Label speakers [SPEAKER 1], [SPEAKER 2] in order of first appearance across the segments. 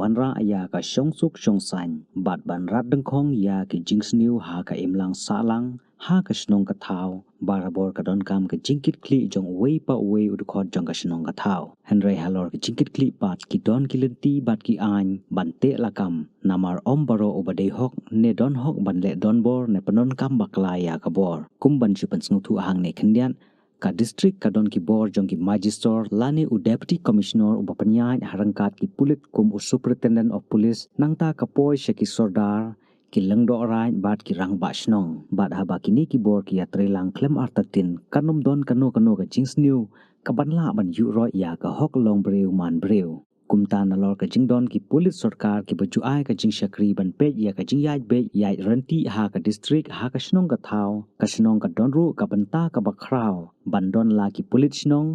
[SPEAKER 1] banra ya ka syongsuk syongsan bat ban rat dengkong ya ki jingsniu ha ka imlang salang ha ka snong ka thau barabor ka don kam ka jingkit kli jong wei pa wei udkhot jong ka snong ka thau henry halor ka jingkit kli bat ki don kilenti bat ki an ban te lakam namar om baro obade hok ne don hok ban le don bor ne panon kam bakla ya ka bor kum ban chu pan sngu thu hang ne khendian ka district ka don ki bor jong ki magister lani u deputy commissioner u bapanyai harangkat ki pulit kum u superintendent of police nangta ka poi shaki sordar ki lengdo rai bat ki rang ba snong bat haba kini ki bor ki atre lang klem artatin kanom don kano ka jingsniu ka banla ban yu ro ya ka hok long breu man breu kumta nalor ka jingdon ki pulit sarkar ki baju ai ka jing shakri ban pe ya ka jing yai be yai ranti ha ka district ha ka snong ka thau ka snong ka don ru ka banta ka bakrau bandon la ki pulit snong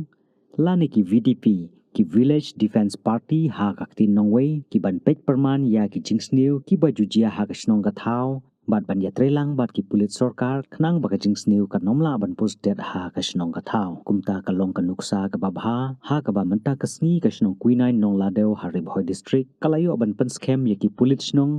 [SPEAKER 1] lani ki VDP ki village defense party ha ka tin nongwei ki ban pek perman ya ki jingsniu ki baju jia ha ka snong ka thau bat ban yatre lang bat ki pulit sarkar khnang ba ka jingsniu ka nomla ban posted ha ka snong ka thau kumta ka long ka nuksa ka babha ha ka ba manta ka sngi ka snong kuinai nong ladeu haribhoi district kalayo ban pan scam ya ki pulit snong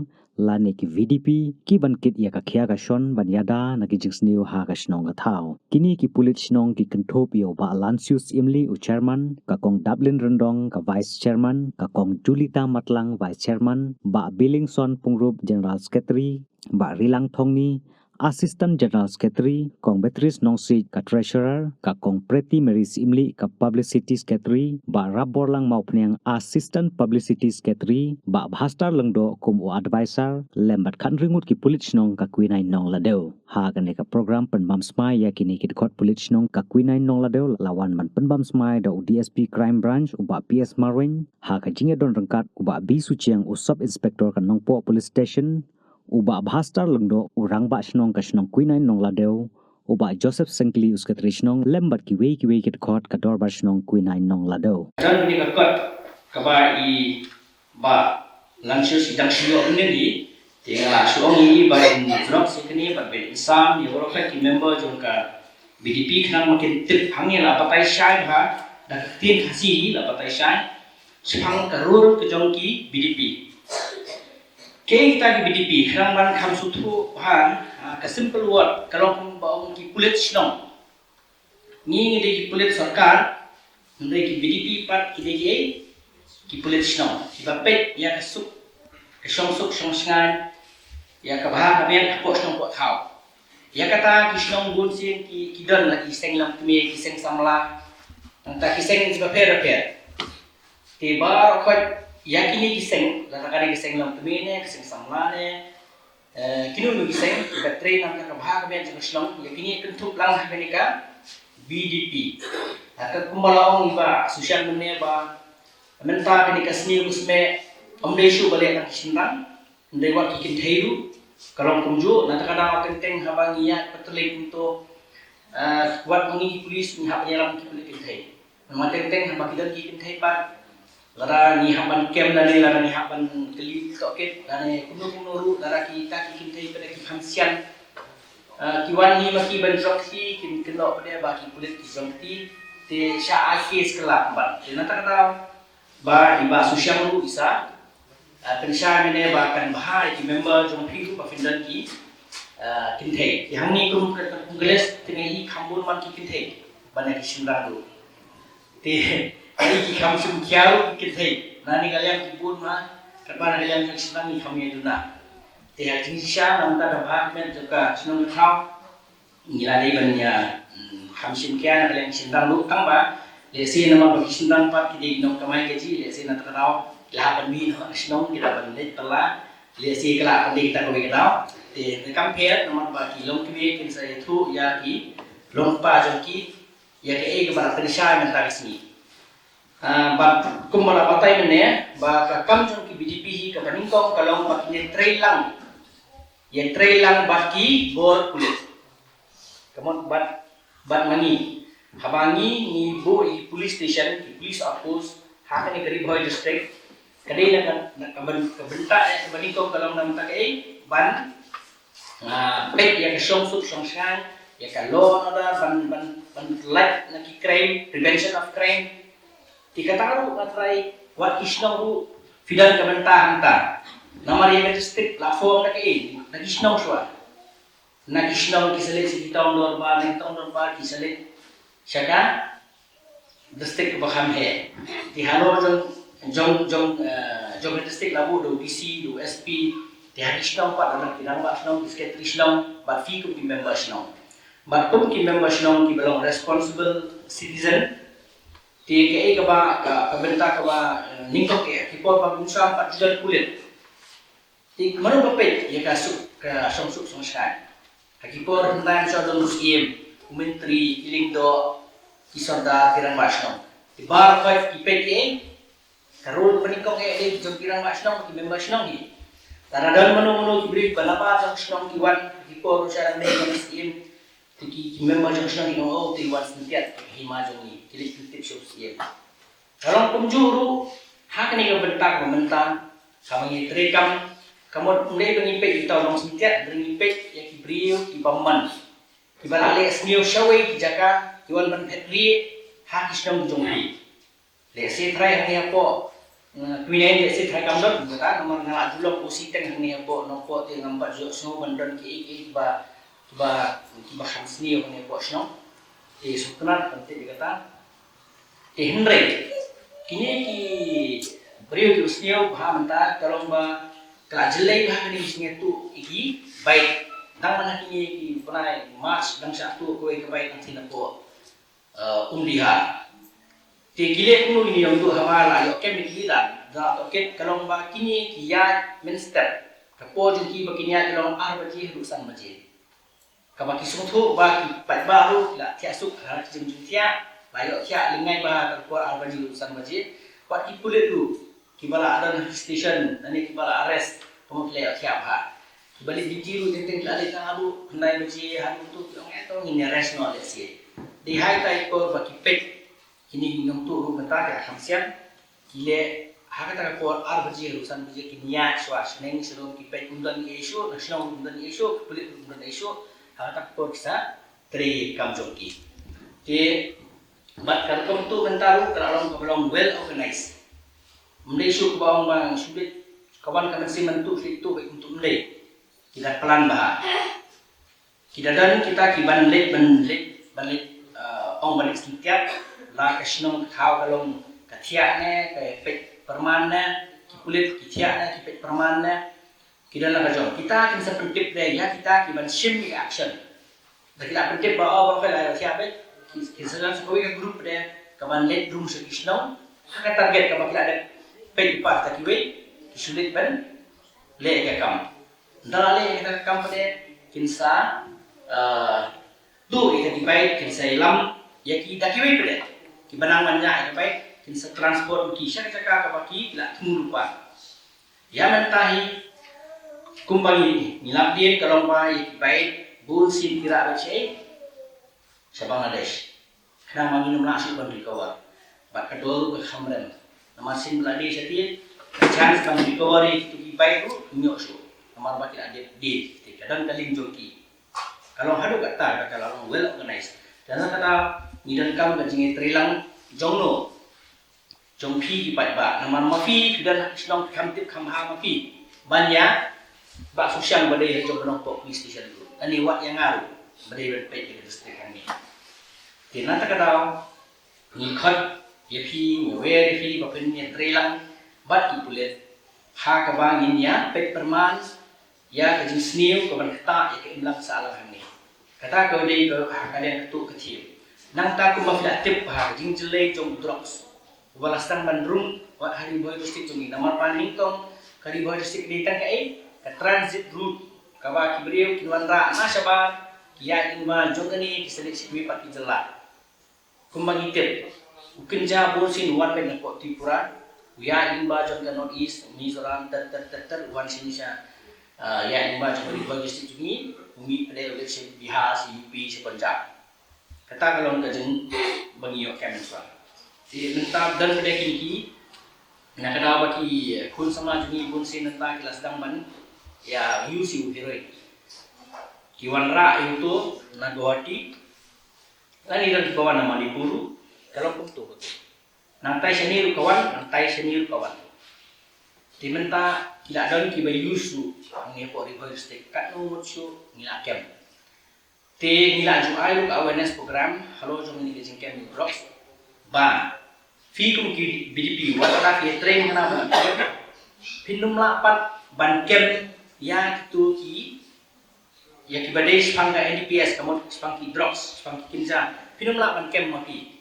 [SPEAKER 1] lani ki VDP ki ban kit ya ka khia ka shon ban yada na ki jingsniu ha ka snong ka thau kini ki pulit snong ki kanthop yo ba lansius imli u chairman ka kong Dublin Rendong ka vice chairman ka kong Julita Matlang vice chairman ba Billingson Pungrup general secretary ba Rilang Thongni assistant general secretary kong Beatrice Nongsi ka treasurer ka kong Pretty Mary Simli ka publicity secretary ba Rabor Lang Maupnyang assistant publicity secretary ba Bhastar Lengdo kum u advisor lembat khan ringut ki pulit snong ka kuinai nong ladeu ha ka ne ka program penbam smai ya kini ki khot pulit snong ka kuinai nong ladeu lawan man penbam smai da DSP crime branch u ba PS Marwin ha ka jinge don rangkat u ba bi suchiang u sub inspector ka nongpo police station uba Bhastar Lengdo urang ba snong ka snong kuinai nong ladeu uba Joseph Sengkli uskatri snong lembat ki wei kit khot ka dor ba snong kuinai nong ladeu
[SPEAKER 2] dan ni ka kot ka ba i ba langsio sidang sio ni tingala suong i ba in vlog sikni ba be sam ni oro ka ki member jong ka BDP khang makin tip hangi la patai shai ba da tin khasi la patai shai sphang karur ke jong ki BDP ke kita ki BDP khang ban kham suthu han ka simple word kalong baong ki pulit snong ni de ki pulit sarkar de ki BDP pat ki de ki pulit snong ki bapet ya ka suk ka shong suk shong sngan ya ka bah ka ben ko snong ko khau ya kata ki snong bun sin ki don la ki seng lam tme ki seng samla anta ki seng ki baper te bar khot yakini kiseng la kari kiseng lam tumene kiseng samlane kinu kiseng ka train ang ka bahag ben sa slong yakini kentup lang habenika BDP ka kumbalaong iba social media ba menta benika sni usme amdeshu bale ang kisindang ndai wat kikin theiru kalong kumju na takada tenteng habangiya patulay kunto wat mangi pulis ni habanyalam kikin thei na tenteng habakidan kikin thei pa lara ni haban kem lani lara ni haban keli toket lani kuno ru lara kita kikin tei pada ki famsian kiwan ni maki ban jokti kin keno pada ba ki kulit ki jokti te sha akis kelak ban te nata kata ba iba susyang ru isa pensha mene ba kan bahai ki member jong pi ba findan ki kin tei ki hamni kum geles tengi khambun man ki kin tei ban ki shimra ru te Ari ki kam sum kiau ki thei nani kalian kibun ma karena kalian yang senang ni kami duna te ha jing sha nam ta da bha men joka senang khau ni la dei ban ya kam sim kia kalian senang lu tang ba le si nama ba senang pat ki dei nom kamai ke ji le si na ta rao la ban mi no senang ki da ban le tala le si kala ban dei ta ko ke rao te kam phe nama ba ki long ki kin sa thu ya ki long pa jong ki ya ke e ba pen sha men ta ki ba kumbala patay mene ba ka kamjong ki BDP hi ka paningkong kalong ba ki trail lang ye trail lang ba ki bor pulis kamon bat mani habangi ni bo i police station ki police outpost ha ni garib hoy district kadai na kabenta e paningkong kalong nam ta kai ban pek ya ka shong suk shong shan ya ka law na ban like na ki crime prevention of crime Tikataru matrai wat kisnong ru Fidan kementah hantar. Nama dia district platform nak nagisnong suah. Nagisnong kisalit si kitong normal, kitong normal kisalit syaka district baham he. Di halo jong district labu do DC do SP di nagisnong pat dalam kinang basnong disketrisnong bat fi kum ki member snong. Bat kum ki member snong ki belong responsible citizen. Ti ke ba kabenta ba ningkok kipol pa musa pat jual kulit. Ti mana bapet ya kasuk ka songsuk songskai. Hakipor hentan sa dong muslim menteri kiling do kisorda kirang basno. Ti bar pa ipeke karul meningkok di jong kirang basno ki member snong ni. Taradon manu ki brief balapa sa snong ki wan hakipor sa ne muslim ti member snong ni no ti wan sentiat hima jong ni. Kilik tips siap. Kalau penjuru hak ni kebentak mementang kami terekam kamu mulai mengipek kita orang setiap mengipek yang kibriu kibaman kibalale sniu shawai kijaka kiwan menpetri hak islam jonghi. Lesi try hanya po kuinai lesi try kamdot kata nomor ngalat dulu posisi teng hanya po nopo ti ngambat jo snow bandon ki ba hamsni hanya po snow. Suknar penting dikata Henry, kini ki beriu ki usniau baham ta kalau ba kelajelai baham ni usniau tu iki baik nang mana kini ki panai march dang satu ko ke baik nanti napo undiha. Ti gile kuno ini yang tu hamala yo kem ki da toket kalau ba kini ki ya minister kapo juki ba kini ya kalau arbaji rusan majid. Kama ki sungtu ba ki pat baru la tiasuk har jumtia Layak siap lengai bah terkuat arbaji urusan masjid. Buat kipulit tu, kibala ada station, nanti kibala arrest, kamu layak siap bah. Kibalik biji tu tentang kelalik kang abu, hendak masjid hari tu, orang itu ini arrest no lesi. Di hari tay ko bakipet, kini ngam tu ru mentah ya hamsian, kile hak kata kuat arbaji urusan masjid kiniat suas, neng selong kipet undan isu, nasional undan isu, kipulit undan isu, hak kata kuat bisa teri kamjoki. Di But kalau tu mentaru terlalu belum well organized. Mendai syuk bawang bang sulit kawan kawan si mentu itu baik untuk mendai. Kita pelan bah. Kita dan kita kiban balik ong balik setiap lah kesenong kau kalau ketiak ne kepek permana kulit ketiak ne kepek permana kita lah kajong. Kita akan sepentip deh ya kita kiban shim action. Kita pentip bawa bawa siapa? Kisaran sebagai grup dia kawan let room sekisnau hak target kawan kita ada pay part takiwe kisulit ban le ke kam ndale kita kam pada kinsa tu kita dibai kinsa ilam ya ki takiwe pada ki banang manja dibai kinsa transport ki syaka ka ki la tumurupa ya mentahi kumbangi nilap dia kalau pai dibai bul sin kira bace sa Bangladesh. Kena minum nasi pun recover. Bak kedua ke Hamran. Nama sin beladi setia. Chance bang recovery itu baik tu nyok su. Nomor baki ada di. Kadang kaling joki. Kalau hadu kata kalau well organized. Dan kata ngidan kam kajingi trilang jongno. Jongpi di ba. Nomor mafi dan senong kamtip kamha mafi. Banyak bak sosial badai jong penopok police station tu. Ani wak yang ngaru badai berpek di distrik kami. Kena tak kata ni kat ye pi ni we pi ba pen ni trelang bat ki pulet ha ka bang in ya pek perman ya ka jin sniu ka ban kata ya ka imlang salah ni kata ka dei ka ha ka den tu ka thiu nang ta ku ma fla tip ha jing jele jong drops walastang bandrung wa hari boy district jong ni namar paning tong kari boy district di tang ka transit route ka ba ki breu ki wan ra na saba ya in ma jong ni ki selik sikwi pat ki jela kumbang itip ukinja bosin wan ben ko Tripura ya in ba jong North East Mizoram ter wan sinisha ya in ba jong di bagian sini umi pada election Bihar UP si Punjab kata kalau ka jeng bangiyo kemenswa si mentab dan pada kini nak kada baki kun sama jungi bun sin nenta kelas dang ban ya yusi uhiroy kiwan ra itu nagawati lani dan kawan nama di Puru kalau betul nantai senior kawan nantai senior kawan Ti menta tidak ada ki bayu su ngi po river stick kat no mucho ngila kem. Ti ngila ju ai awareness program halo jong ni gejing kem ni drops ba fi kum ki BDP wala na ki train kana ba pinum lapat ban kem ya tu ki ya ki badai spangga NDPS kamu spangki drops spangki kinja pinum lapan kem maki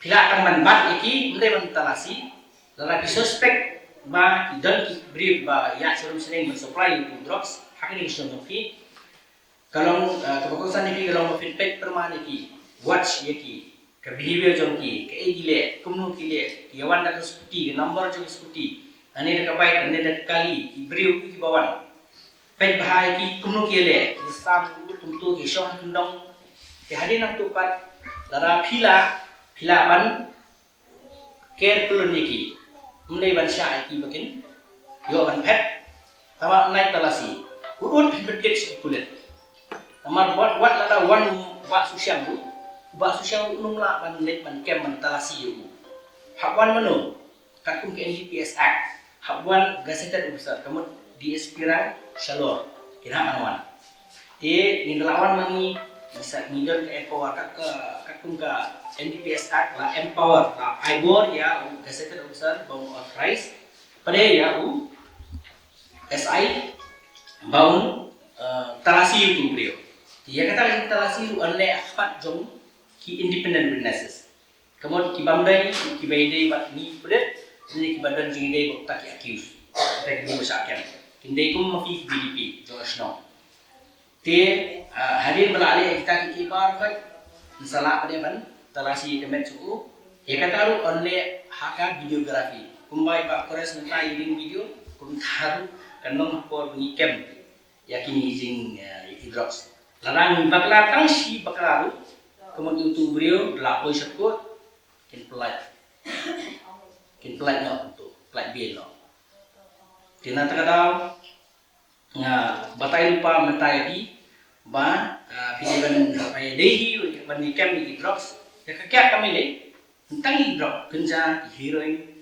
[SPEAKER 2] pila kan man bat iki mende man talasi lalaki suspek ba dan brief ba ya serum sering mensupply itu drugs hakini isun ki kalau kebagusan iki kalau feedback perman iki watch iki ke behavior jong ki ke egile kumno ki le yawan dak skuti number jong skuti ani dak baik ani dak kali ki brief ki bawan pet bahai ki kumno ki le sam tumtu ki shong ndong ke hadin nak tupat lara pila ban careful niki mulai ban sya iki bakin yo ban pet tawa naik talasi urut bedek sekulet amar buat lada wan ba susyang numla ban let ban kem ban talasi yo hakwan mano kakum ke NDPS Act hakwan gazeted officer kamu di espira shalor kira manwan ni lawan mangi bisa ngidon ke empower kakum ka NDPS Act la empower la IBOR ya gazeted officer bau authorize pada ya SI bau talasi itu beliau dia kata talasi itu oleh akhbat jong ki independent witnesses kemudian ki bamdai ki baidai bat ni pedet ni ki badan jing dai bok tak accuse tak di masakan indai kum mafi BDP josno te hadir belali kita ki bar kat salah pada ban talasi kemet suku ya kata ru oleh haka videografi kumbai pak kores minta iring video kum taru kanong por ngikem yakini jing drugs larang bakla tang si bakla ru kemudian tu beliau lapoi sekut kin pelat no tu pelat biel no tina takadau batai lupa mentai di ba pilihan ay dehi ban ikem ni drugs ya kakek kami le tentang drug kenja heroin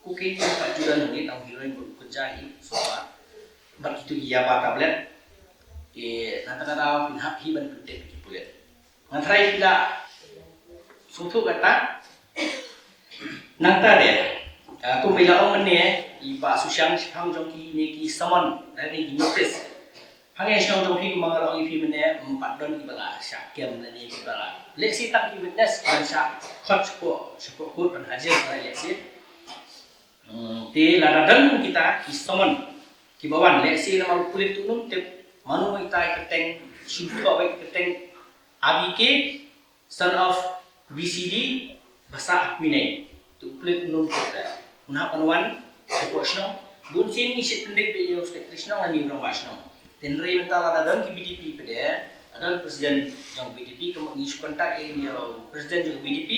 [SPEAKER 2] kuki pajudan ni tau heroin kenja hi soa begitu ia ba tablet nanti tahu pinhak hi ban putih ki pulet ngatrai tidak suatu kata nangta deh aku bila orang ni iba susyang hang jongki ni ki samon dari notice hangai syang jongki mangalong ifi mene empat don ibala syakem ni ibala leksi tak ki witness dan syak khot support dan hasil dari leksi ti ladadan kita ki samon ki bawan leksi nama kulit tunun tip manu kita keteng syukur baik keteng ABK son of VCD bahasa Minai tu kulit nun kita unha panwan seposhno bun sin ni sit pendek be yo krishna ani orang wasno ten re mentala dadan ki BDP pede adal presiden yang BDP kamu ni kontak ini yo presiden yang BDP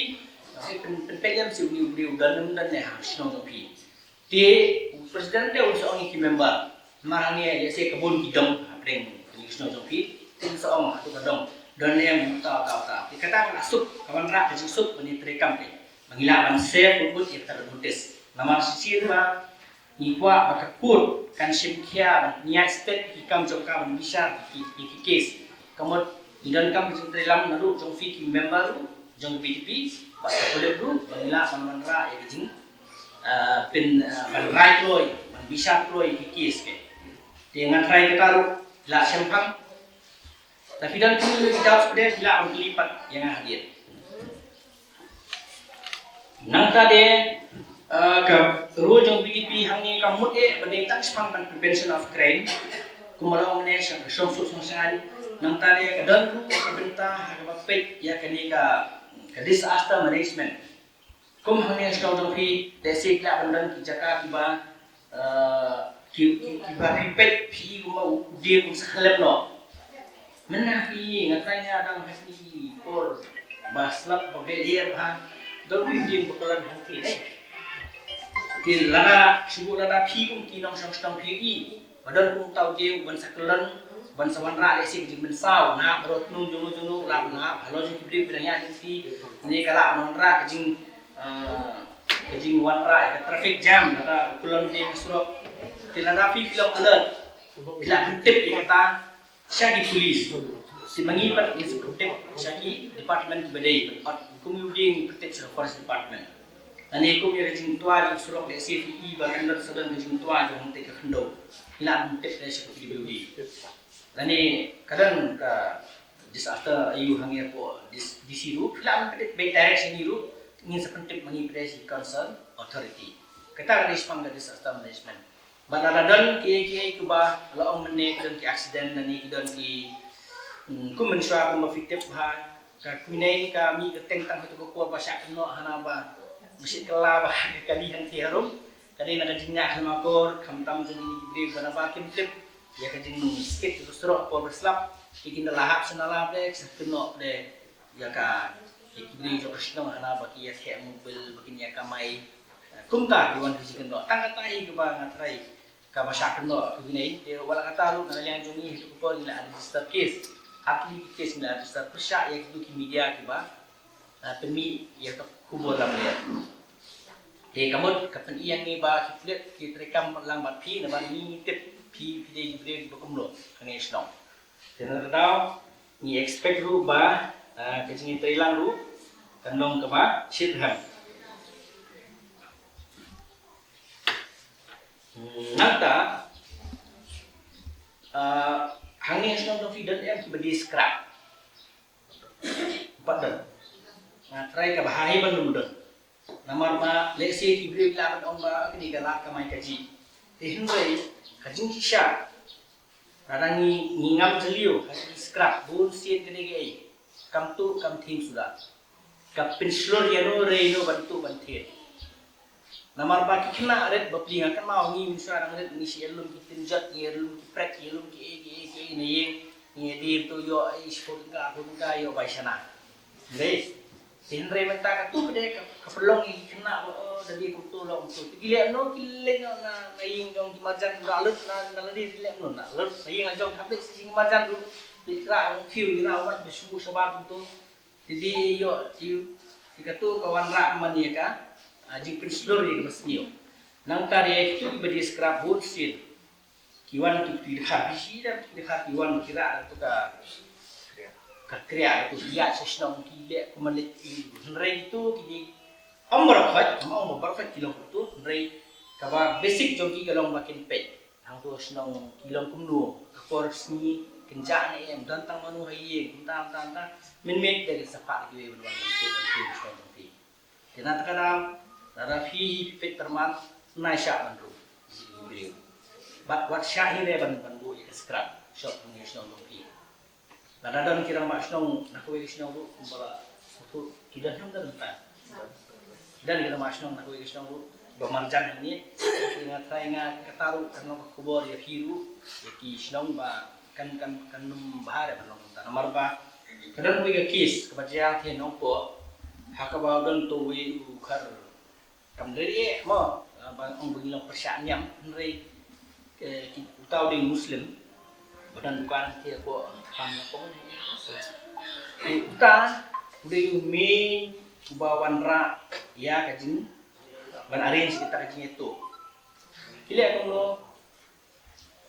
[SPEAKER 2] tapi penpegan si uni udan dan ne hasno to pi te presiden te uso ngi ki member marani ya se kebun kidong apreng krishna to pi tin so ong tu kadong dan yang tahu dikata masuk kawan rak masuk ini terekam deh mengilakan share pun ia ternotis nama sisir mah niwa bakakut kan simkia niat state hikam jongka bisa di case kemudian idan kam dalam naru jong fi member jong BDP bakal boleh bro mengilakan manra ya jing pin right loy bisa loy di case ke dengan try kita la sempang tapi dan kini kita sudah bila orang lipat yang hadir. Nangka de ke rujung BDP hangi kamut berdaya tak sepangkan prevention of crime. Kumalau mana syong sangan nangka de ke dan pemerintah hagapet ya kini ke disaster management. Kum hangi syong fi desik la bandan ki jaka kiba kiba ripet pi kumau dia kum sahlep no. Menafi ngatanya ada hafi por baslap bagelir ha doi din bakalan hangki ki lana subuh lana pi kum kinong sang pi badan kum tau dia ban sakelan ban sawanra lesik jing ben saw na berot nung junu la na halo jing kibri bidanya fi ni kala monra jing wanra traffic jam kata kulon di surop Rafi film alert. Bila hentip kata syaki polis. Si mengibat is protect syaki department badai, commuting protection forest department. Ani ko yung rejim tua di surok le CFE ba kan sadan rejim tua jo hente ka khando. Bila hentip le syaki biudi. Ani kadang ka disaster ayu hangir po disiru bila hentip baik direction iru ingin sepenting mengimpres concern authority. Kita respond ke disaster management. Banadadan kiai ku ba laong mene kadang ki accident nani kadang ki ku mensua ku mafiktip ha ka kunai kami ke tentang itu ko ba syak no hana ba mesti kala ba kali han ti harum kali na kajingnya sama kor khamtam jeni gre bana ba kim tip ya kajing skit itu sro po berslap ikin lahap senala de sakno de ya ka ikibri jo krisno hana ba ki ya the mobil bakin ya kamai kumta diwan fisikan do tang katai ke ba ngatrai ka masyakan do kunai de wala kataru na yang jungi itu ko ila register case akli case na register persya ya itu ki media ki ba pemi ya ka kubo lam ya de kamot kapan iyang ni ba ki flet ki rekam lang bat phi na ba ni tip phi de bre ba kumlo kangai snong tena tao ni expect ru ba ke jingi tailang ru kanong ka ba shitham nata hangin senang confident yang berdiri scrap padan nah try ka bahaya ban mudan namar ma let's say ibri laban on ba kini galak kamai kaji hinrai kajing kisha radangi ngingam jelio kaji scrap bun sien kene ge kam tu kam tim sudah kapin slor yano reino bantu bantir namar baki kena red bapli kan mau ngi misra nang red ni si elum kitin jat ni elum prek elum ki ni yeng ni dir tu yo is pun ka yo baisana dei sinre menta ka tu de ka pelong ni kena jadi ku tu lo tu gile no kile no na yeng jong ki majan galut na ladi dile no na lut yeng jong thabik sing majan du dikra fiu ni na wat besu sebab tu jadi yo jika tu kawan rak mania ka jing prislor ni masnio nang tari itu bedi scrap bullshit kiwan tu tidak bisi dan tidak kiwan kira tu ka kriya tu dia sesnong kile kumalit nrei itu kini omro khat mau perfect kilo tu nrei kaba basic joki galong makin pe hang tu snong kilong kumnu course ni kenja ni em dantang manu hai tam min dari sapak gitu beruang itu penting sekali kena terkadang Rafi fit terman naisha bandu beliau. Wat syahi le bandu ya scrap shop ni snong lopi. Ladadan kira mak snong nakwe snong lu bala tu tidak nang dan dan kira mak snong nakwe snong lu bamarjan ini ingat ingat kataru karena kubur ya hiru ya ki snong ba kan bahare banong ta nomor ba kadang we kis kebajian the nongpo hakaba don to we ukar kamderi mo bang ong bilang persaan nyam nrei utau ding muslim badan bukan dia ko pam ko uta udah mi bawan ra ya kajing ban arrange kita kajing itu kile ko no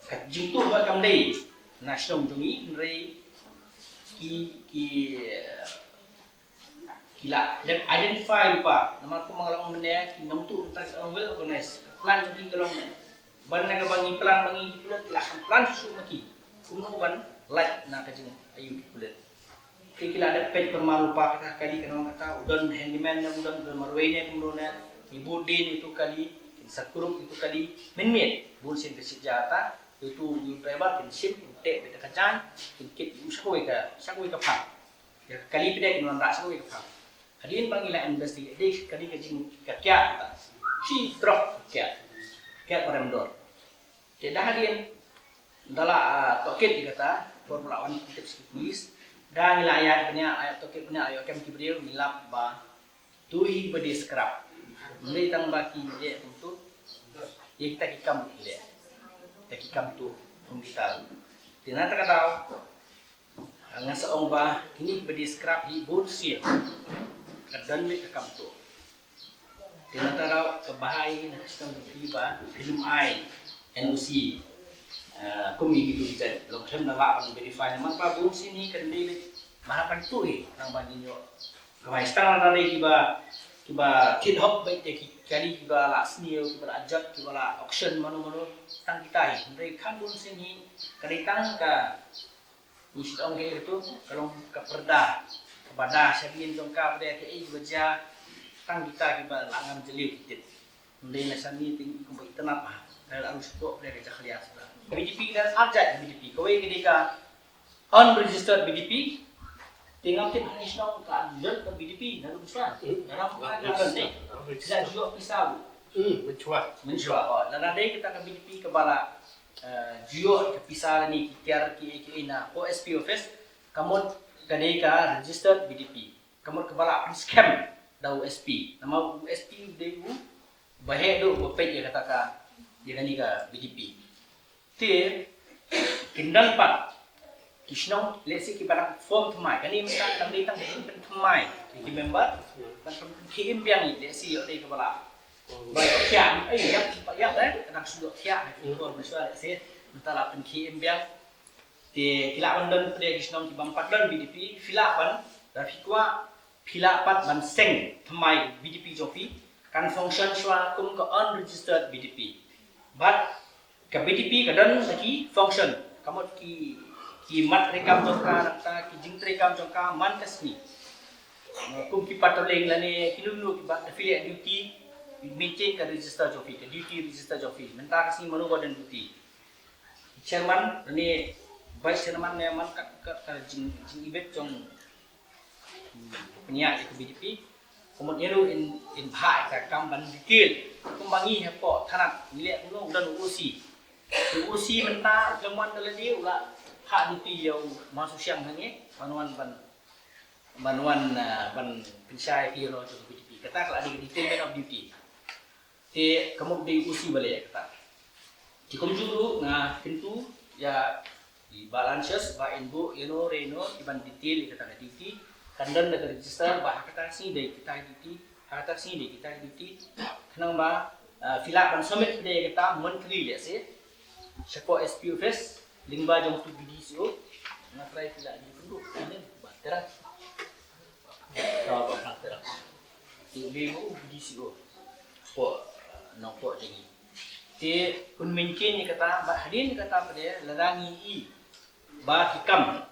[SPEAKER 2] kajing tu ba kamdei national dungi nrei kila dan identify lupa nama ko mga lang mena kinam tu entas well organized plan jadi galong ban na bangi plan pula plan susu maki umuan like na kajing ayu pula kila ada page permalu pa kali kanong kata udan handyman na udan marwene kumrona ibu din itu kali sakuruk itu kali menmet bulsin ke senjata itu driver prinsip te beta kacan kit usahoi ka pa ya kali pede kinon ra sakoi ka pa hadin pangila investigate kali kajing kakya ta si drop kakya paremdor tidak hadin dala toket dikata formula 1 tips police dan ayat toket punya ayo kem kibriu milap ba tuhi bedi scrap mulai tang baki dia untuk kita kikam dia kikam tu pembitar tinata kata ang saong ba kini bedi scrap di bullshit kadan mi kakam tu tinata raw kabahay na sistem tiba film ay NOC kumi gitu bisa long term na la ang verify naman pa bung sini kan David marapan tu nang bagi nyo kamay stang na rin kiba kid hop bait kali kiba la sneo kiba la ajat kiba la auction mano tang kita hindi kan bung sini kali tang ka Isitong kayak itu kalau keperda kepada sabihin dong ka pada ke baca tang kita kiba langan jeliu kitit hindi na sani ting kung itanap dahil ang suko pada ke caklias BDP dan ajat BDP kawai ketika unregistered BDP tinggal tin national ka adult ke BDP dalam suara dalam keadaan ni tidak juga pisau mencuat nanti kita ke BDP kebala Jio kapisa ni kiar ki na OSP office kamot kadai ka registered BDP kamot kebala scam da OSP nama OSP de bahe do bapet ya kata ka dia ni ka BDP te kindang pat kisnong lesi ki barang form thamai kani masa tang datang pen thamai ki member kan ki imbiang ni lesi yo dei kebala baik siap, yang nak sudah siap, itu masalah sih. Mentara penki embiang, di filapan dan prediksional di bampat dan BDP, filapan, tapi kuah filapan ban seng, thamai BDP jofi, kan function suara kum ke unregistered BDP. But ke BDP kadang lagi function, kamu ki mat rekam jongka, nakta ki jing rekam jongka man kasni. Kum ki patoleng lani kilulu ki bat affiliate duty. Maintain ka register jofi ka duty register jofi menta kasi manuwa dan duty chairman ni vice chairman ne man ka jing ibet jong penya ke BDP kemudian in bha ka kam ban detail kumbangi hepo thanat nile ulo dan usi menta jaman daladi ula ha duty yo masuk siang hangi manuan ban pensai hero to BDP kata kalau ada detail of duty te kamu di usi balik kata. Jika dulu na pintu ya di balances ba inbo reno iban detail kata duty kandan na register ba kata si de kita duty kata si de kita duty kanang ba fila ban summit de kata monthly le se sepo SP office lingba jong tu BDCO na try fila di pintu ini ba tera ba tera di BDCO po nokpo jadi. Ti kun mungkin ni kata hadin kata pada larangi i ba hikam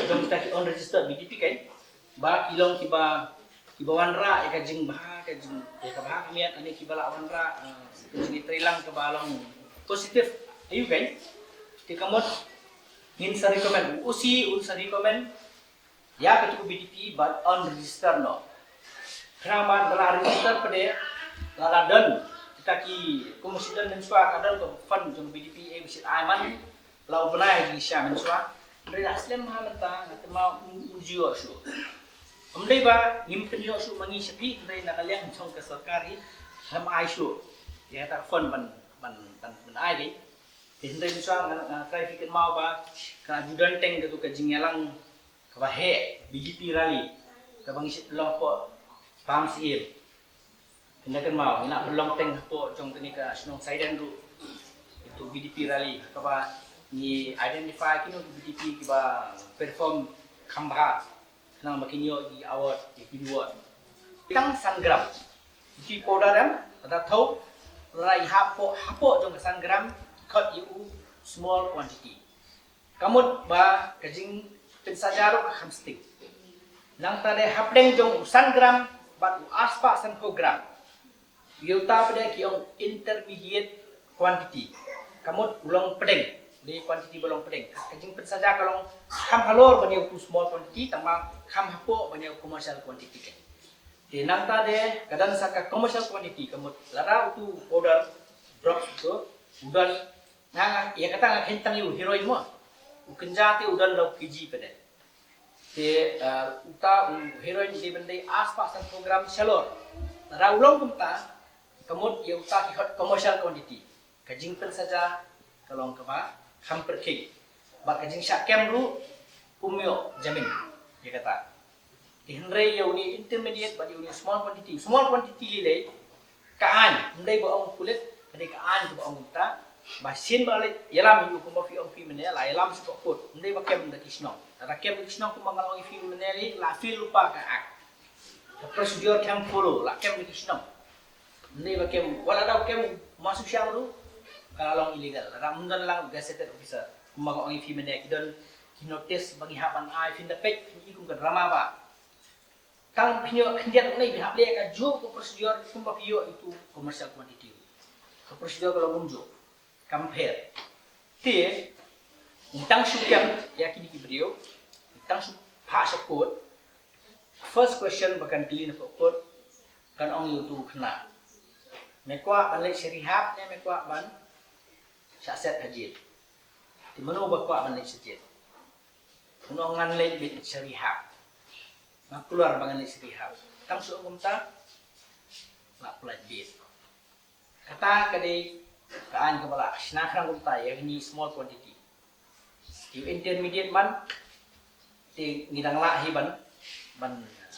[SPEAKER 2] jom kita unregistered BDP kan ba kilong kiba wanra ka jing bah ka jing ka bah kamiat ani kiba la wanra jing trilang ke balong positif ayu kan ti kamot min sa recommend usi sa recommend ya ka BDP but unregistered no kenapa telah register pada laladan kita ki kemudian mensua kadang ke fund jong BDP visit aiman lau benai di sya mensua dari aslam ha menta mau ujiyo su amdai ba ngimpen yo su mangi sepi dari nakaliang jong ke sarkari ham ai su ya ta fund ban ai dei hindai mensua traffic mau ba ka judan teng ke jingyalang ke bahe BDP rally ke bangsit lompo pam siil hendakan mau nak belong teng po jong tani ka snong saidan ru itu BDP rally kaba ni identify kino BDP kiba perform khamba nang makinyo di award di video tang sangram di podaram ada thau rai hapo jong sangram cut you small quantity kamut ba kajing pensajaro hamstik nang tade hapdeng jong sangram bat aspa san program Yauta pada kiong intermediate quantity. Kamu ulang pedeng di quantity belum pedeng. Kajing pen saja kalau kam halor banyak ku small quantity tambah kam hapo banyak commercial quantity. Di nang tade kadang saka commercial quantity kamu lara itu powder drop itu udan nang ya kata hentang yu heroin mo. Ukenjati udan lau kiji pada. Di uta heroin di bendai aspas dan program salor. Lara ulang kumta kamu yang tak ikut commercial quantity, kajing pen saja kalau kaba hampir kek, bak kajing syakem ru umyo jamin, dia kata. Dihenrai yang ini intermediate, bagi ini small quantity lilai, kaan, hendai baong kulit, kadai kaan ke baong kita, Basin balik yalam yu kuma fi on fi mene la yalam su ko ndai ba kem da kisno ada kem da kisno kuma ngal on fi mene li la fi lupa ka ak the procedure can follow la kem da kisno ndai ba kem wala da kem masuk syang ru kalau long illegal ada mundan lang gazetted officer kuma on fi mene kidon ki notice bagi haban ai fin da pek ni kum ka drama ba tang pinyo hindian nai bi hable ka jo ko procedure kuma piyo itu commercial quantity ko procedure kalau munjo compare. Thì tăng số kem ya kini kibrio tăng số phá số code. First question bahkan clean of code kan ong YouTube kena. Mekwa ban lek serihab ne mekwa ban saset hajit. Di mana bakwa ban lek sejit. Kuno ngan lek bit serihab. Nak keluar bangan lek serihab. Tang số kumta nak pelat bit. Kata kadai kaan kepala senakran kumta yang ini small quantity. Di intermediate man di ngidang lahi ban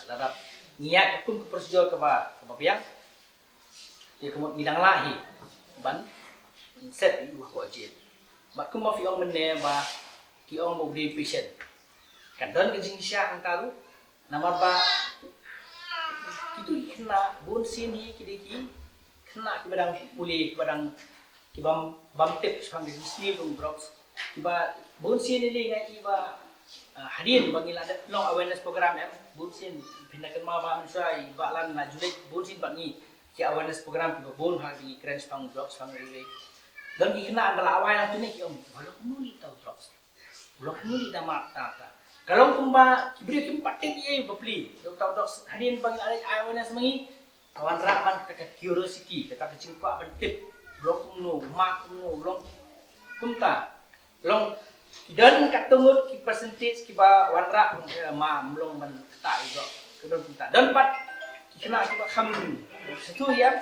[SPEAKER 2] ladap niat pun ke prosedur ke biang di kemud ngidang lahi ban set di ko ajin. Mak kuma fi ong menne ba ki ong mo bri patient. Kadon ke jing sya angkaru namar ba itu kena bun sini kidiki kena kibadang pulih kibadang kibam tip sang di sini dong bros kiba bunsin ini ngai kiba hadirin bagi ada long awareness program bunsin pindahkan mama manusia balan na julik bunsin bagi ki awareness program kiba bun hari keren spang bros spang ini dan kena adalah awal yang tunik om belum nuli tahu bros belum nuli dah mata kalau kumba kibri kim patik ye bapli tahu dok hadirin bagi ada awareness mengi kawan rakan kata curiosity kata kecimpak bentip long no mak no long kumta long dan katungut ki percentage ki ba wanra ma mlong man ta ido kedon kumta dan pat ki kena ki ba kham setu ya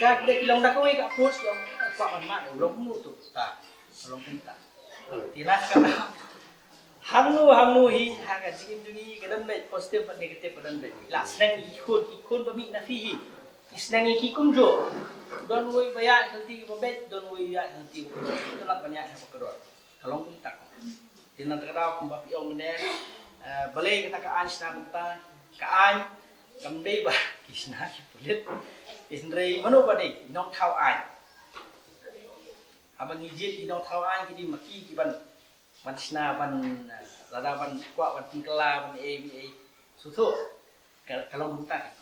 [SPEAKER 2] ka de kilong da ko ka approach long pa man ma long no tu ta long kumta tinas ka hangnu hi haga jim jungi kedon be positive and negative kedon be la snang ikon ba mi na fi isnang iki kumjo don woi bayar nanti bobet don woi ya nanti itu nak banyak yang berkedor kalau pun tak tinan terkadang kumba piong ne balai kita kaan sina benta kaan kamdei ba kisna ki pulit isnrei mano ba dei nong thau ai abang ijit nong thau ai kidi maki ki ban sina ban lada ban kwa ban tingkela ban aba susu kalau pun tak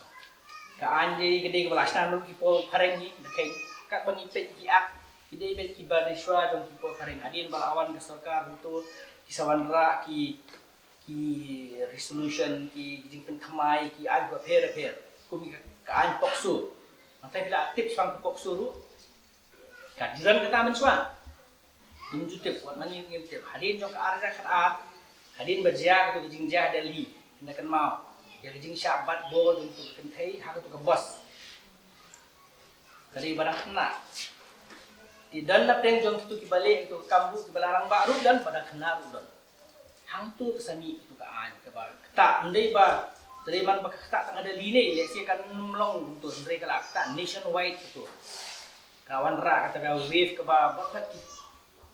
[SPEAKER 2] kaan jadi gede ke belasna lu kipo kareng ni dekeng kak bangi pet ki ak gede bet ki badiswa dong kipo kareng adin balawan ke sarkar untuk kisawan ra ki resolution ki jingpen khamai ki ag ba pher kumi kaan poksu nanti bila aktif sang poksu ru ka diran kata menswa dimju tip wat mani ngim tip hadin jong ka arja khat hadin berjaya ke jingjah Delhi hendakan mau ya jing syabat bol untuk kentai hak untuk ke bos dari barang kena di dalam peng jong itu kibalik itu kambu kibalarang baru dan pada kena udon hang tu kesani itu kaan ke ba tak ndai ba dari man ba tak ada line lesi kan melong untuk ndai kala tak nationwide itu kawan ra kata ba wave ke ba bakat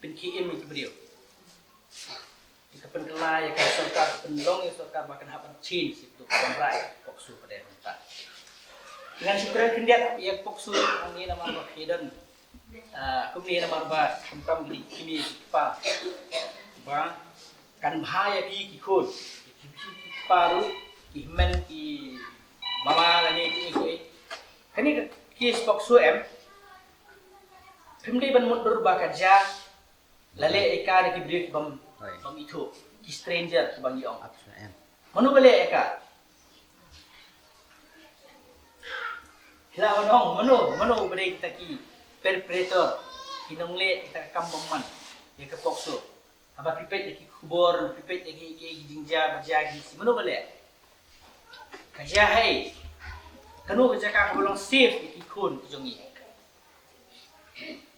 [SPEAKER 2] pen KM itu beliau kapan kena ya kan serta pendong ya serta bahkan hapan change itu konrai poksu pada minta dengan syukuran kendiat ya poksu ini nama bahidan kemudian nama ba kempam di kini pa ba kan bahaya ki kikun paru ihman ki mama lani ki kini kis poksu kemudian ban mundur ba kerja lale eka di beri bam bang itu ki stranger bang yong manu bale eka hilawan ong manu bale kita ki perpetrator kinongle kita kambaman ya ke pokso aba pipet ki kubor pipet ki jingja bajagi si manu bale kaja hai kanu kaja ka bolong safe ki kun jongi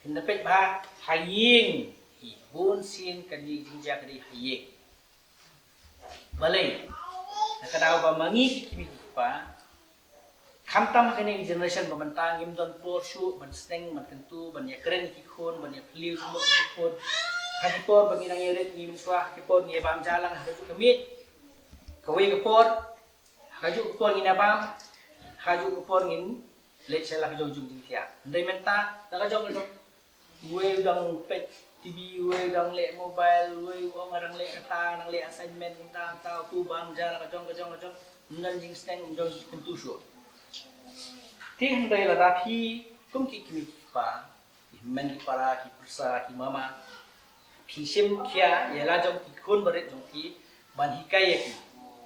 [SPEAKER 2] Indepet ba haying bun sin kadi jinja kadi haying balai nakadaw ba mangi kimi pa Kamtam kini generation pembentang im don porshu ban steng ban tentu ban ya keren kikon ban ya peliu semua kikon kipor bagi nang yelet ni miswa kipor ni bam jalang haju kemit kawe kipor haju kipor ni nabam haju kipor ngin let sela ke jojung dia ndai menta tak jong jong we dang pet TV we dang le mobile we orang le kata nang le assignment tentang tau tu bam jalang ke jong nan jing steng jong tentu shu ti ndai la rapi kum ki kimi pa men ki para ki persa ki mama ki sim kia ya la jong ki kun baret jong ki ban hikai ki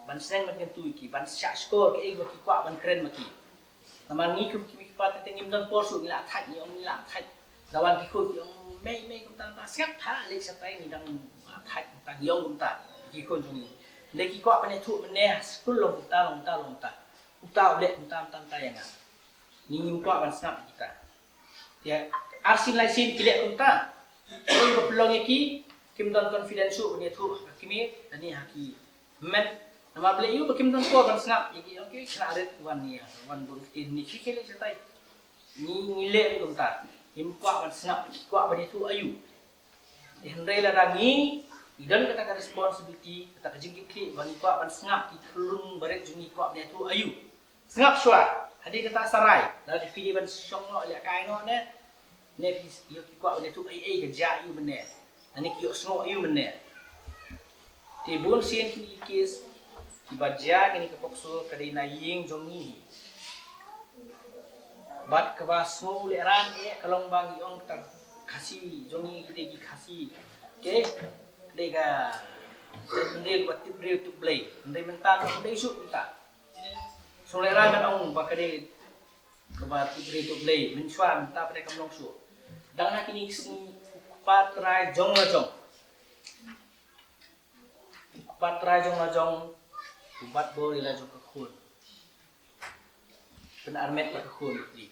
[SPEAKER 2] ban seng makin tu ki ban sha score ki ego ki kwa ban keren maki naman ni kum kimi pa te ngim dan porsu la thai ni ong la thai dawan ki kun ki ong mei kum tang ta siap tha le sa tai ni dang thai ta yong kum ta ki kun jong ni le ki kwa ban tu men ne skul long ta uta le tam ta yang ni ngim kwa ban snap kita ya arsin lai sin kilek kunta oi ba pelong ki kim don confidence su ni thu kimi ani haki met nama ble yu kim don ko ban snap iki okay kena ada wan ni wan bun ni kile setai ni le kunta kim kwa ban snap kwa ban itu ayu hendai la rangi idan kata responsibility kata jingki ki ban kwa ban snap ki kelung baret jungi kwa ban itu ayu snap swa hadi kata sarai la di fili ban song no ya kai no ne ne yo ki kwa ne tu ai ke ja yu mene ani ki yo sno yu mene ti bun sien ki kis ki baja ki ke pokso kadai na ying jongi bat ka ba so le ran e kalong bang yong ta khasi jongi ki khasi ke dei ga ndei bat ti bre tu play ndei menta ndei su ta Solera kan ong bakade kebat ibri tu play mencuan minta pada kamlong su dang nak ini patrai jong lajong ubat bori lajong kekun kena armet la kekun di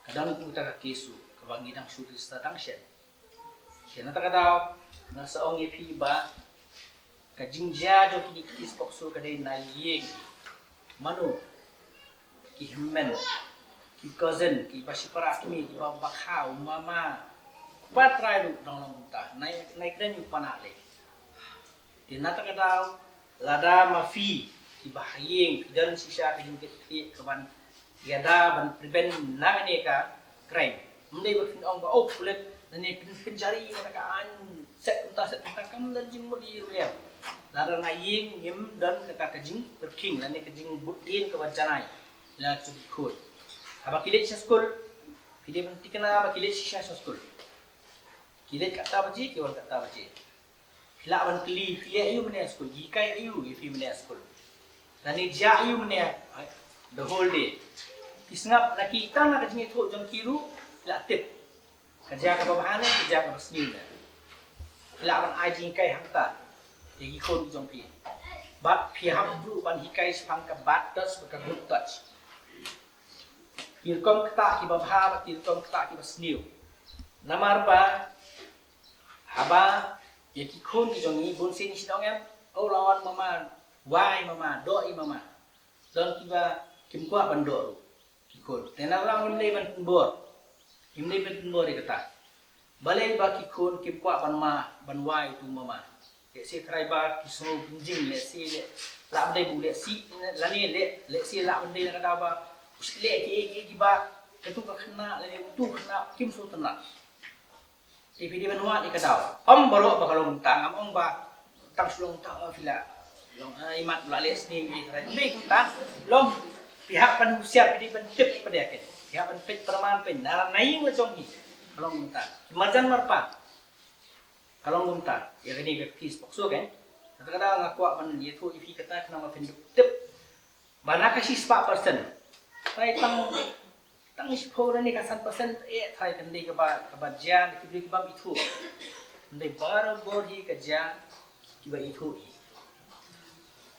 [SPEAKER 2] kadang kita kekisu kebangi dang su sta dang shen kena tak ada nasa ong ipi ba kajingja jo kini kis pokso kadai na yeng manu ki himmen ki cousin ki basipara kimi ki bakau mama patrai du dong long ta nai kren yu panale dinata kadau lada mafi ki bahayeng ki dan sisa ki jingkit ki kaban yada ban prevent na ne ka crime mendai berfin ong ba oh kulit dan ne pencari mereka an set kam dan jing modi ya lara na ying yim dan kata kajing berking lani kajing butin ke wajanai la cukul aba kilet school pide menti kena aba kilet sisa school kilet kata baji ke wal kata baji hila ban kli fia ayu mene school gikai ayu ifi mene school lani ja ayu mene the whole day kisngap laki kita na kajing itu jong kiru la tip kerja ke babahana kerja ke basniu hila ban ai kai hamta jadi kon jong pi bat pi ham du ban hikai spang ka bat das ka good touch kirkom kta ki babha ba kirkom kta ki basniu namar ba haba yaki kon ki jong ni bon sin sidong em o lawan mama wai mama doi mama don ki ba kim kwa ban do ki kon tena lang ni ban bor kim ni ban bor kata balai ba ki kon kim kwa ban ma ban wai tu mama si kraiba kisno pinjing le si le la dai bu le si la ni le si la dai na kada ba le ki ba ketu ka khna le tu khna kim so tana ti pidi banwa di kada om baro ba kalong tang am ong ba tang sulong ta fila long imat la le sni ni krai ni ta long pihak pan siap pidi ban tip pada ke pihak pan pet perman pen na nai mo jong ni kalong ta majan marpa kalong gunta ya kini kis pokso kan kadang-kadang ngaku man yetu ifi kata kena ma penduk tip bana ka 6% tai tang ispo ni ka 1% thai kan dei ka ba jan ki bri ka ba itu ndai bar bodi ka jan ki ba itu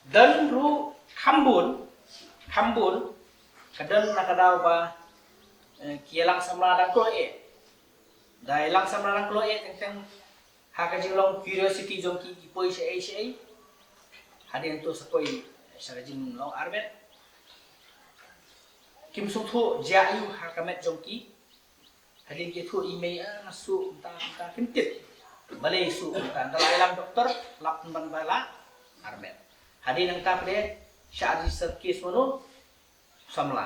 [SPEAKER 2] dan ru khambun kadang nakadaw ba kialang samradang ko dai lang samradang ko teng haka jinglong curiosity jong ki poi se ai hadin to sakoi sarajing long arbet kim sung thu jayu hakamet jongki hadin ke thu email nasu ta kim tip balai su ta dalam doktor lap ban bala armet hadin ang ta pre sha register case mono samla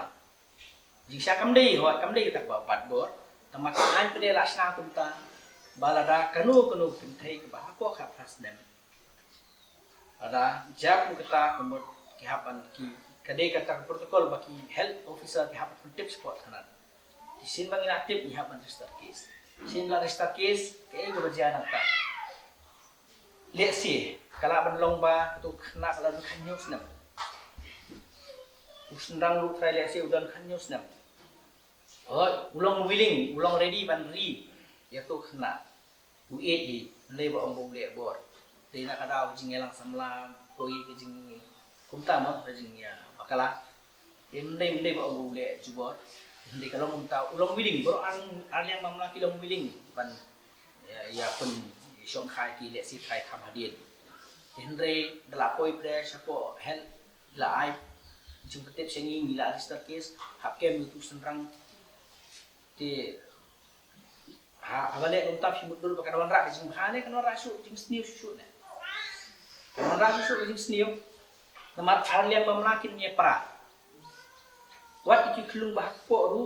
[SPEAKER 2] jika kamdei hot kamdei tak bapat bor tamak lain pre lasna tumta balada kanu pintai ke bahako khap hasdem ada jak kita kemud kihapan ki kadai kata protokol bagi health officer kihapan tips spot hanan disin bang inaktif kihapan register case sin la register case ke berjalan apa lesi kala ban lomba tu kena kala khanyus nam usndang lu try lesi udan khanyus nam ulong willing ulong ready ban ri ya tu kena uet di lebo ombong le bor de nak ada jingelang samla toi ke jing kumta ma jing ya bakala emde ba ombong le jubor de kalau kumta ulong willing bor an yang mamla kilong willing ban ya pun shong khai ki le si khai tham hadien henre dala poi pre sapo hel la ai jing ketep sengi mila register case hap kem tu senrang ti abale unta fi mudur pakai wan rak jing hane kan rak su jing sniu su ne kan rak su jing sniu tempat alian memlakin nya pra wat iki klung bah po ru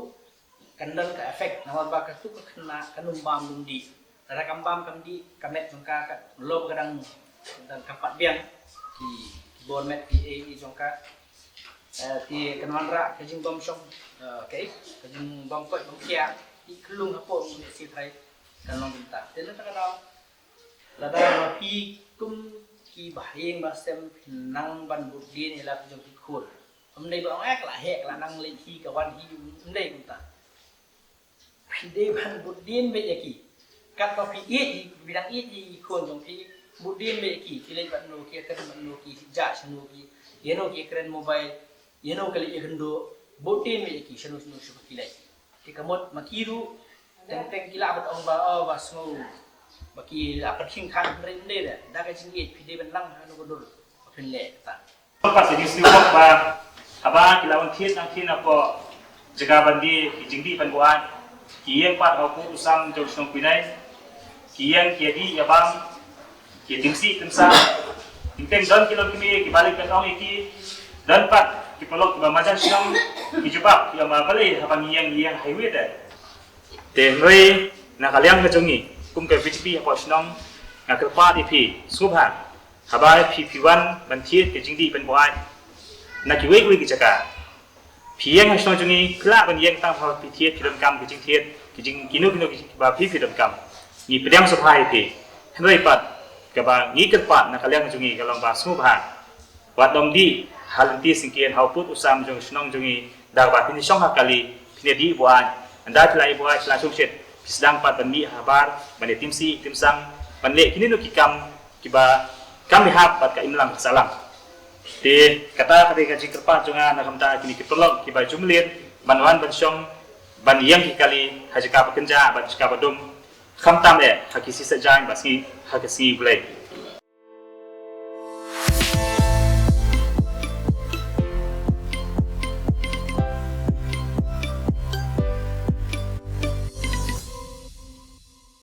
[SPEAKER 2] kandang ka efek nawan ba ka tu ka kena kanum bam dundi ada kambam kamdi kamet jongka ka lo kadang dan kapat biang di bonmet di jongka ti kanwan rak ka jing bom song kai ka jing bom kot bom kia iklung apo ni si trai kanong binta tena ta kana lada mapi kum ki bahing basem nang ban budin ila jong khur amnei ba ek la hek la nang le hi ka wan hi ndei binta pide ban budin be yaki kat ba pi i bidang i khon jong pi budin be yaki tile ban no ki kan ban no ki ja shanu ki yeno ki kren mobile yeno kali ikendo budin be yaki shanu shanu shu kilai kamot makiru teng kila bat ong ba basmu baki apat king kan rende da daga jingit pide ben lang anu godol pinle ta
[SPEAKER 3] pas di sini ba aba kilawan thiet nang thin apo jaga bandi jingdi pan buan kiyeng pat aku usam jong song pinai kiyeng kiadi yabam ki tingsi temsa inteng don kilo kimi ki balik kan ong iki dan pat ki pelok ba majan sinong ki jubak ya ma bali hapan yang highway da temre na kaliang ka jongi kum ka VTP apa sinong na ka pa ip subha haba pp1 ban thiet ke jingdi ban buai na ki we ki jaka pieng ha sinong jongi kla ban yang tang ha pi thiet pidon kam ki jing thiet ki jing kinu ki ba pi pidon kam ni pedang subha ip hendai pat ka ba ngi ka pat na kaliang jongi kalong ba subha wat dom di halanti singkian hauput usam jong senong jongi dapat ini song hakali pinedi buat anda pelai buat langsung set sedang pat bani habar bani timsi timsang banle kini no kikam kiba kami hab pat ka imlang salam te kata ketika jingkerpat jonga na kamta kini kitolong kiba jumlir banwan bansong ban yang kikali hajika pekerja ban jika badum khamtam hakisi sejang basi hakisi bulai